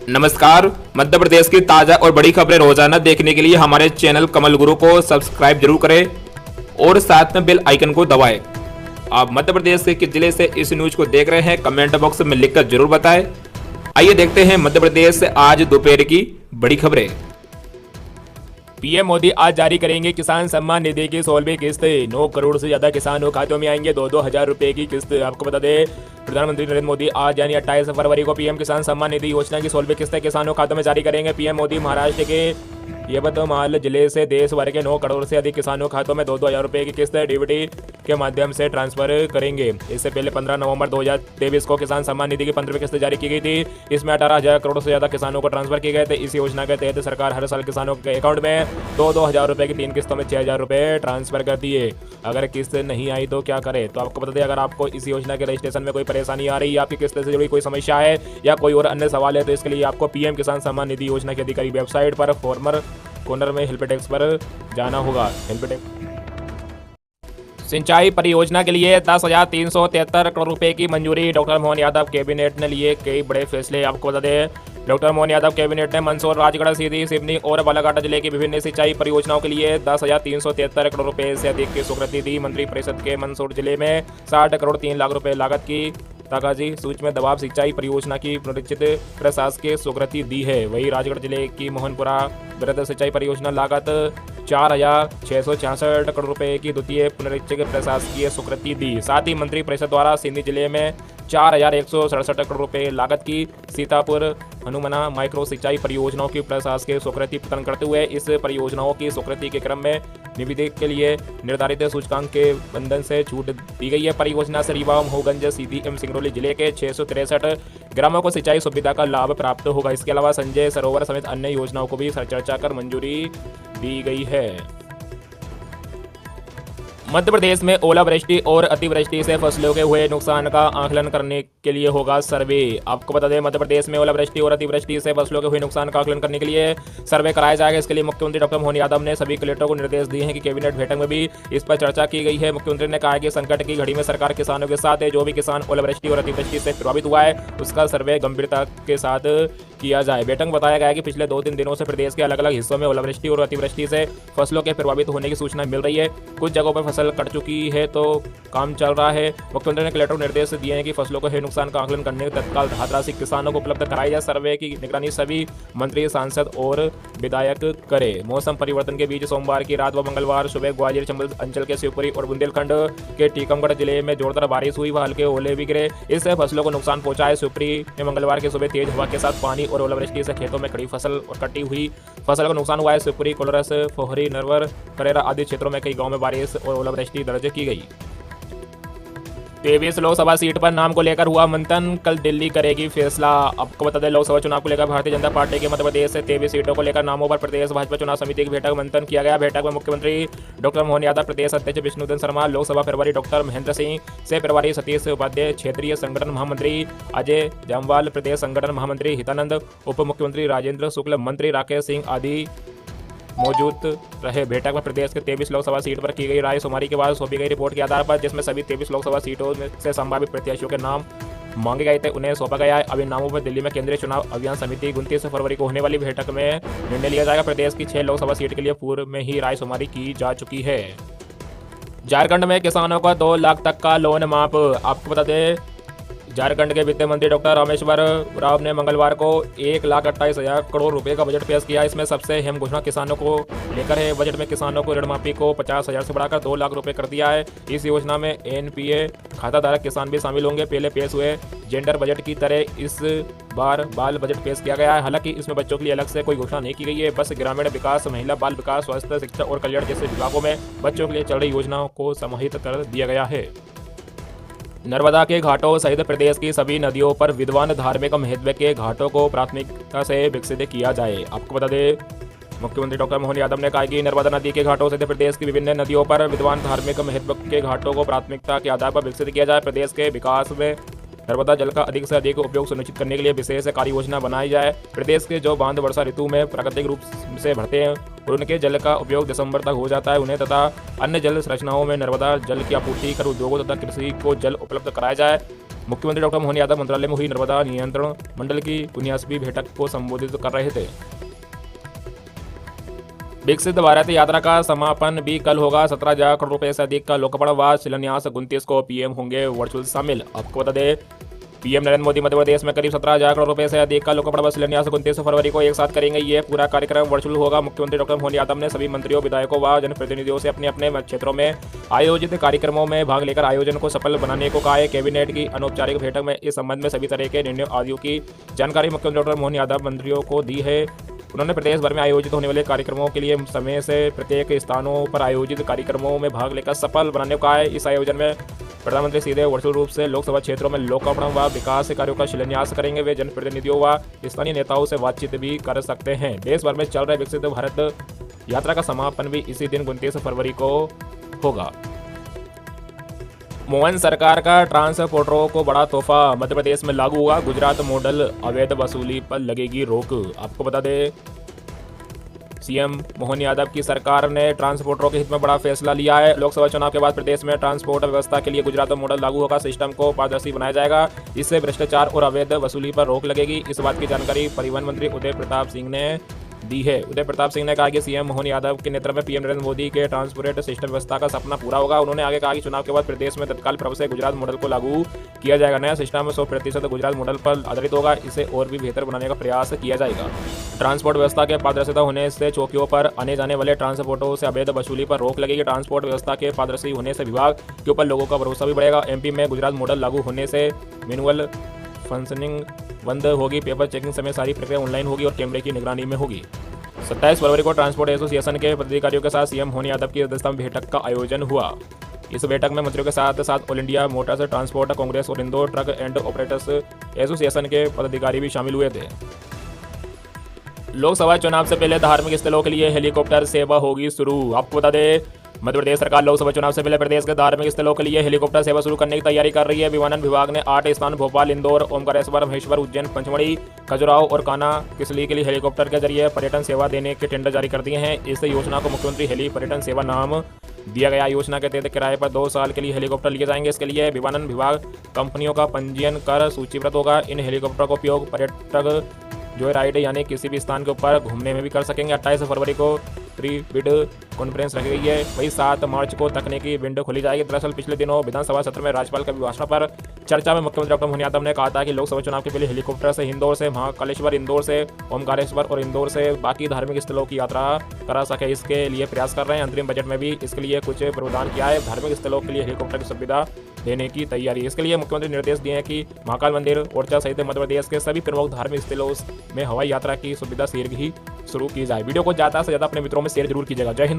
नमस्कार। मध्य प्रदेश की ताज़ा और बड़ी खबरें रोजाना देखने के लिए हमारे चैनल कमल गुरु को सब्सक्राइब जरूर करें और साथ में बेल आइकन को दबाएं। आप मध्य प्रदेश के किस जिले से इस न्यूज को देख रहे हैं कमेंट बॉक्स में लिखकर जरूर बताएं। आइए देखते हैं मध्य प्रदेश से आज दोपहर की बड़ी खबरें। पीएम मोदी आज जारी करेंगे किसान सम्मान निधि की 16वीं किस्त। 9 करोड़ से ज्यादा किसानों खातों में आएंगे 2-2 हजार रुपए की किस्त। आपको बता दें, प्रधानमंत्री नरेंद्र मोदी आज यानी 28 फरवरी को पीएम किसान सम्मान निधि योजना की 16वीं किस्त किसानों खातों में जारी करेंगे। पीएम मोदी महाराष्ट्र के यवतमाल जिले से देश भर के 9 करोड़ से अधिक किसानों खातों में 2-2 हजार रुपए की किस्त डीबीटी के माध्यम से ट्रांसफर करेंगे। इससे पहले 15 नवंबर 2023 को किसान सम्मान निधि की 15वीं किस्त जारी की गई थी। इसमें 18,000 करोड़ से ज्यादा किसानों को ट्रांसफर किए गए थे। इस योजना के तहत सरकार हर साल किसानों के अकाउंट में 2-2 हजार रुपए की 3 किस्तों में 6,000 रुपए ट्रांसफर करती है। अगर किस्त नहीं आई तो क्या करें? तो आपको बता दें, अगर आपको इस योजना के रजिस्ट्रेशन में कोई परेशानी आ रही है, आपकी किस्त से जुड़ी कोई समस्या है या कोई और अन्य सवाल है, तो इसके लिए आपको पीएम किसान सम्मान निधि योजना की अधिकारी वेबसाइट पर फॉर्मर कॉर्नर में हेल्प डेस्क पर जाना होगा। हेल्प डेस्क सिंचाई परियोजना के लिए 10,373 करोड़ रुपए की मंजूरी। डॉक्टर मोहन यादव कैबिनेट ने लिए कई बड़े फैसले। आपको बता दें, डॉक्टर मोहन यादव कैबिनेट ने मंदसौर, राजगढ़, सीधी, सिवनी और बालाघाट जिले की विभिन्न सिंचाई परियोजनाओं के लिए 10,373 करोड़ रुपए से अधिक की स्वीकृति दी। मंत्रिपरिषद के मंदसौर जिले में 60 करोड़ 3 लाख रुपए लागत की ताकाजी सूक्ष्म दबाव सिंचाई परियोजना की पुनरीक्षित प्रशासकीय स्वीकृति दी है। वहीं राजगढ़ जिले की मोहनपुरा वृहद सिंचाई परियोजना लागत 4,666 करोड़ रुपए की द्वितीय पुनरीक्षित प्रशासकीय स्वीकृति दी। साथ ही मंत्रिपरिषद द्वारा सिंधी जिले में 4,167 करोड़ रुपए लागत की सीतापुर हनुमना माइक्रो सिंचाई परियोजनाओं की प्रशासकीय स्वीकृति प्रदान करते हुए इस परियोजनाओं की स्वीकृति के क्रम में निविदा के लिए निर्धारित सूचकांक के बंधन से छूट दी गई है। परियोजना से रीवा, मोहगंज, सीधी एवं सिंगरौली जिले के 663 ग्रामों को सिंचाई सुविधा का लाभ प्राप्त होगा। इसके अलावा संजय सरोवर समेत अन्य योजनाओं को भी चर्चा कर मंजूरी दी गई है। मध्य प्रदेश में ओलावृष्टि और अतिवृष्टि से फसलों के हुए नुकसान का आकलन करने के लिए होगा सर्वे। आपको बता दें, मध्य प्रदेश में ओलावृष्टि और अतिवृष्टि से फसलों के हुए नुकसान का आकलन करने के लिए सर्वे कराया जाएगा। इसके लिए मुख्यमंत्री डॉक्टर मोहन यादव ने सभी कलेक्टरों को निर्देश दिए हैं कि कैबिनेट बैठक में भी इस पर चर्चा की गई है। मुख्यमंत्री ने कहा कि संकट की घड़ी में सरकार किसानों के साथ है। जो भी किसान ओलावृष्टि और अतिवृष्टि से प्रभावित हुआ है उसका सर्वे गंभीरता के साथ किया जाए। बैठक में बताया गया कि पिछले 2-3 दिनों से प्रदेश के अलग अलग हिस्सों में ओलावृष्टि और अतिवृष्टि से फसलों के प्रभावित होने की सूचना मिल रही है। कुछ जगहों पर फसल कट चुकी है तो काम चल रहा है। मुख्यमंत्री ने कलेक्टर को निर्देश दिए हैं कि फसलों के नुकसान का आकलन करने के तत्काल राहत राशि किसानों को उपलब्ध कराई जाए। सर्वे की निगरानी सभी मंत्री, सांसद और विधायक करें। मौसम परिवर्तन के बीच सोमवार की रात व मंगलवार सुबह ग्वालियर, चंबल अंचल के शिवपुरी और बुंदेलखंड के टीकमगढ़ जिले में जोरदार बारिश हुई व हल्के ओले भी गिरे। इससे फसलों को नुकसान पहुंचा है। शिवपुरी में मंगलवार की सुबह तेज हवा के साथ पानी और ओलावृष्टि से खेतों में खड़ी फसल और कटी हुई फसल को नुकसान हुआ है। शिवपुरी, कोलरस, फोहरी, नरवर, करेरा आदि क्षेत्रों में कई गाँव में बारिश और ओलावृष्टि दर्ज की गई। 23 लोकसभा सीट पर नाम को लेकर हुआ मंथन, कल दिल्ली करेगी फैसला। आपको बता दें, लोकसभा चुनाव को लेकर भारतीय जनता पार्टी के मध्य प्रदेश से 23 सीटों को लेकर नामों पर प्रदेश भाजपा चुनाव समिति की बैठक मंथन किया गया। बैठक में मुख्यमंत्री डॉक्टर मोहन यादव, प्रदेश अध्यक्ष विष्णुदत्त शर्मा, लोकसभा प्रभारी डॉक्टर महेंद्र सिंह से प्रभारी सतीश उपाध्याय, क्षेत्रीय संगठन महामंत्री अजय जामवाल, प्रदेश संगठन महामंत्री हितानंद, उप मुख्यमंत्री राजेंद्र शुक्ल, मंत्री राकेश सिंह आदि मौजूद रहे। बैठक में प्रदेश के 23 लोकसभा सीट पर की गई राय शुमारी के बाद सौंपी गई रिपोर्ट के आधार पर, जिसमें सभी 23 लोकसभा सीटों में से संभावित प्रत्याशियों के नाम मांगे गए थे, उन्हें सौंपा गया है। अब इन नामों पर दिल्ली में केंद्रीय चुनाव अभियान समिति 29 फरवरी को होने वाली बैठक में निर्णय लिया जाएगा। प्रदेश की 6 लोकसभा सीट के लिए पूर्व में ही राय शुमारी की जा चुकी है। झारखंड में किसानों का 2 लाख तक का लोन माफ। आपको बता दें, झारखंड के वित्त मंत्री डॉक्टर रामेश्वर राव ने मंगलवार को 1,28,000 करोड़ रुपए का बजट पेश किया। इसमें सबसे अहम घोषणा किसानों को लेकर है। बजट में किसानों को ऋण माफी को 50,000 से बढ़ाकर 2 लाख रुपए कर दिया है। इस योजना में एनपीए खाताधारक किसान भी शामिल होंगे। पहले पेश हुए जेंडर बजट की तरह इस बार बाल बजट पेश किया गया है। हालांकि इसमें बच्चों के लिए अलग से कोई घोषणा नहीं की गई है। बस ग्रामीण विकास, महिला बाल विकास, स्वास्थ्य, शिक्षा और कल्याण जैसे विभागों में बच्चों के लिए चल रही योजनाओं को समाहित कर दिया गया है। नर्मदा के घाटों सहित प्रदेश की सभी नदियों पर विद्वान धार्मिक महत्व के घाटों को प्राथमिकता से विकसित किया जाए। आपको बता दें, मुख्यमंत्री डॉक्टर मोहन यादव ने कहा कि नर्मदा नदी के घाटों सहित प्रदेश की विभिन्न नदियों पर विद्वान धार्मिक महत्व के घाटों को प्राथमिकता के आधार पर विकसित किया जाए। प्रदेश के विकास में नर्मदा जल का अधिक से अधिक उपयोग सुनिश्चित करने के लिए विशेष कार्य योजना बनाई जाए। प्रदेश के जो बांध वर्षा ऋतु में प्राकृतिक रूप से भरते हैं और उनके जल का उपयोग दिसंबर तक हो जाता है, उन्हें तथा अन्य जल संरचनाओं में नर्मदा जल की आपूर्ति कर उद्योगों तथा कृषि को जल उपलब्ध कराया जाए। मुख्यमंत्री डॉक्टर मोहन यादव मंत्रालय में हुई नर्मदा नियंत्रण मंडल की 79वीं बैठक को संबोधित कर रहे थे। विकसित भारत यात्रा का समापन भी कल होगा। 17,000 करोड़ रुपए से अधिक का लोकार्पण व शिलान्यास 29 को पीएम होंगे वर्चुअल शामिल। आपको बता दें, पीएम नरेंद्र मोदी मध्य प्रदेश में करीब 17,000 करोड़ रुपए से अधिक का लोकार्पण व शिलान्यास 29 फरवरी को एक साथ करेंगे। ये पूरा कार्यक्रम वर्चुअल होगा। मुख्यमंत्री डॉक्टर मोहन यादव ने सभी मंत्रियों, विधायकों व जनप्रतिनिधियों से अपने अपने क्षेत्रों में आयोजित कार्यक्रमों में भाग लेकर आयोजन को सफल बनाने को कहा है। कैबिनेट की अनौपचारिक बैठक में इस संबंध में सभी तरह के निर्णयों आदि की जानकारी मुख्यमंत्री डॉक्टर मोहन यादव मंत्रियों को दी है। उन्होंने प्रदेश भर में आयोजित होने वाले कार्यक्रमों के लिए समय से प्रत्येक स्थानों पर आयोजित कार्यक्रमों में भाग लेकर सफल बनाने को कहा है। इस आयोजन में प्रधानमंत्री सीधे वर्चुअल रूप से लोकसभा क्षेत्रों में लोकार्पण व विकास कार्यों का शिलान्यास करेंगे। वे जनप्रतिनिधियों व स्थानीय नेताओं से बातचीत भी कर सकते हैं। देश भर में चल रहे विकसित भारत यात्रा का समापन भी इसी दिन 29 फरवरी को होगा। मोहन सरकार का ट्रांसपोर्टरों को बड़ा तोहफा, मध्य प्रदेश में लागू हुआ गुजरात मॉडल, अवैध वसूली पर लगेगी रोक। आपको बता दें, सीएम मोहन यादव की सरकार ने ट्रांसपोर्टरों के हित में बड़ा फैसला लिया है। लोकसभा चुनाव के बाद प्रदेश में ट्रांसपोर्ट व्यवस्था के लिए गुजरात मॉडल लागू होगा। सिस्टम को पारदर्शी बनाया जाएगा। इससे भ्रष्टाचार और अवैध वसूली पर रोक लगेगी। इस बात की जानकारी परिवहन मंत्री उदय प्रताप सिंह ने दी है। उदय प्रताप सिंह ने कहा कि सीएम मोहन यादव के नेतृत्व में पीएम नरेंद्र मोदी के ट्रांसपोर्ट सिस्टम व्यवस्था का सपना पूरा होगा। उन्होंने आगे कहा कि चुनाव के बाद प्रदेश में तत्काल प्रभाव से गुजरात मॉडल को लागू किया जाएगा। नया सिस्टम 100% गुजरात मॉडल पर आधारित होगा। इसे और भी बेहतर बनाने का प्रयास किया जाएगा। ट्रांसपोर्ट व्यवस्था के पारदर्शिता होने से चौकियों पर आने जाने वाले ट्रांसपोर्टरों से अवैध वसूली पर रोक लगेगी। ट्रांसपोर्ट व्यवस्था के पारदर्शी होने से विभाग के ऊपर लोगों का भरोसा भी बढ़ेगा। एमपी में गुजरात मॉडल लागू होने से मैनुअल फंक्शनिंग बंद होगी। पेपर चेकिंग समय सारी प्रक्रिया ऑनलाइन होगी और कैमरे की निगरानी में होगी। 27 फरवरी को ट्रांसपोर्ट एसोसिएशन के पदाधिकारियों के साथ सीएम मोहन यादव की अध्यक्षता में बैठक का आयोजन हुआ। इस बैठक में मंत्रियों के साथ साथ all India motors transport congress और Indore truck and operators association के पदाधिकारी भी शामिल हुए थे। लोकसभा चुनाव से पहले धार्मिक स्थलों के लिए हेलीकॉप्टर सेवा होगी शुरू। आपको बता दें, मध्य प्रदेश सरकार लोकसभा चुनाव से पहले प्रदेश के धार्मिक स्थलों के लिए हेलीकॉप्टर सेवा शुरू करने की तैयारी कर रही है। विमानन विभाग ने 8 स्थान भोपाल, इंदौर, ओमकारेश्वर, महेश्वर, उज्जैन, पंचमढ़ी, खजुराहो और कान्हा किसली के लिए हेलीकॉप्टर के जरिए पर्यटन सेवा देने के टेंडर जारी कर दिए हैं। इस योजना को मुख्यमंत्री हेली पर्यटन सेवा नाम दिया गया। योजना के तहत किराए पर 2 साल के लिए हेलीकॉप्टर लिए जाएंगे। इसके लिए विमानन विभाग कंपनियों का पंजीयन कर सूचीबद्ध होगा। इन हेलीकॉप्टर का उपयोग पर्यटक जो राइड यानी किसी भी स्थान के ऊपर घूमने में भी कर सकेंगे। 28 फरवरी को प्री बिड कॉन्फ्रेंस रखी गई है। वही 7 मार्च को तकनीकी विंडो खोली जाएगी। दरअसल पिछले दिनों विधानसभा सत्र में राज्यपाल के अभिभाषण पर चर्चा में मुख्यमंत्री डॉक्टर मोहन यादव ने कहा था कि लोकसभा चुनाव के पहले हेलीकॉप्टर से इंदौर से महाकालेश्वर, इंदौर से ओमकारेश्वर और इंदौर से बाकी धार्मिक स्थलों की यात्रा करा सके। इसके लिए प्रयास कर रहे हैं। अंतरिम बजट में भी इसके लिए कुछ प्रावधान किया है। धार्मिक स्थलों के लिए हेलीकॉप्टर की सुविधा देने की तैयारी। इसके लिए मुख्यमंत्री निर्देश दिए हैं कि महाकाल मंदिर, ओरछा सहित मध्य प्रदेश के सभी प्रमुख धार्मिक स्थलों में हवाई यात्रा की सुविधा शीघ्र ही शुरू की जाए। वीडियो को ज़्यादा से ज़्यादा अपने मित्रों में शेयर जरूर कीजिएगा। जय हिंद,